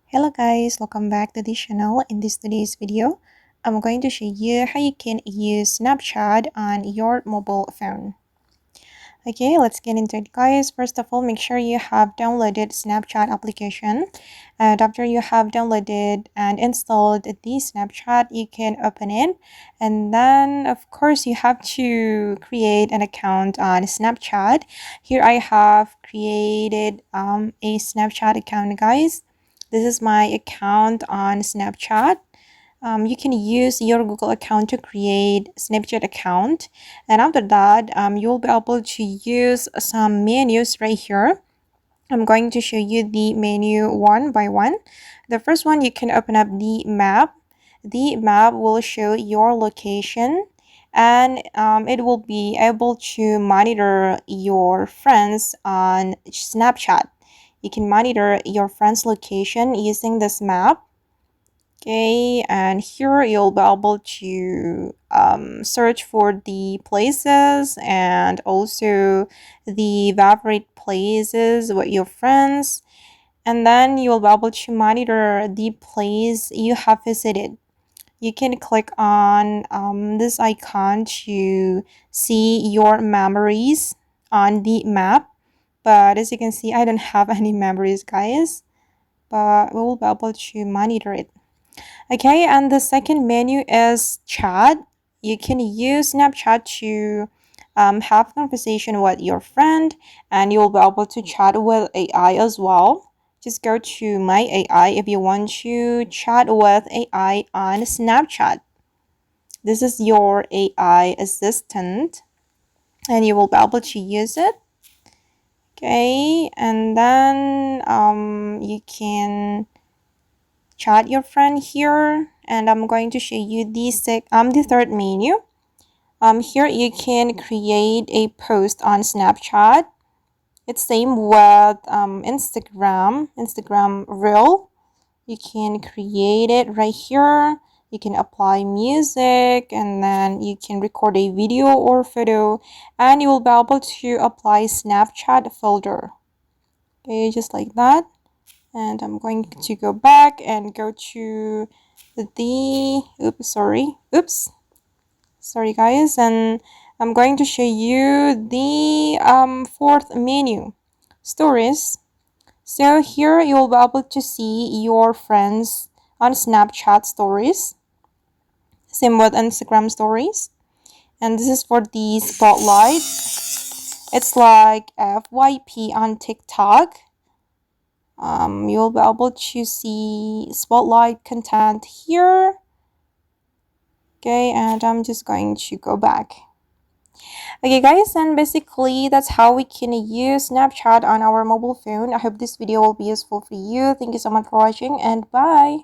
Hello guys, welcome back to the channel. In today's video, I'm going to show you how you can use Snapchat on your mobile phone. Okay, let's get into it guys. First of all, make sure you have downloaded Snapchat application. And after you have downloaded and installed the Snapchat, you can open it. And then of course you have to create an account on Snapchat. Here I have created a Snapchat account guys. This is my account on Snapchat. You can use your Google account to create Snapchat account, and after that you'll be able to use some menus right here. I'm going to show you the menu one by one. The first one, you can open up the map. The map will show your location, and it will be able to monitor your friends on Snapchat. You can monitor your friends location using this map. Okay, and here you'll be able to search for the places and also the favorite places with your friends, and then you'll be able to monitor the place you have visited. You can click on this icon to see your memories on the map, but as you can see, I don't have any memories guys, but we will be able to monitor it. Okay, and the second menu is chat. You can use Snapchat to have conversation with your friend, and you'll be able to chat with AI as well. Just go to my AI if you want to chat with AI on Snapchat. This is your AI assistant, and you will be able to use it. Okay, and then you can chat your friend here, and I'm going to show you the third menu. Here you can create a post on Snapchat. It's same with Instagram Reel. You can create it right here. You can apply music, and then you can record a video or photo, and you will be able to apply Snapchat filter. Okay, just like that. And I'm going to go back and go to the sorry guys, and I'm going to show you the fourth menu, stories. So here you'll be able to see your friends on Snapchat stories, same with Instagram stories, and this is for the spotlight. It's like FYP on TikTok. You'll be able to see spotlight content here. Okay, and I'm just going to go back. Okay guys, and basically that's how we can use Snapchat on our mobile phone. I hope this video will be useful for you. Thank you so much for watching, and bye.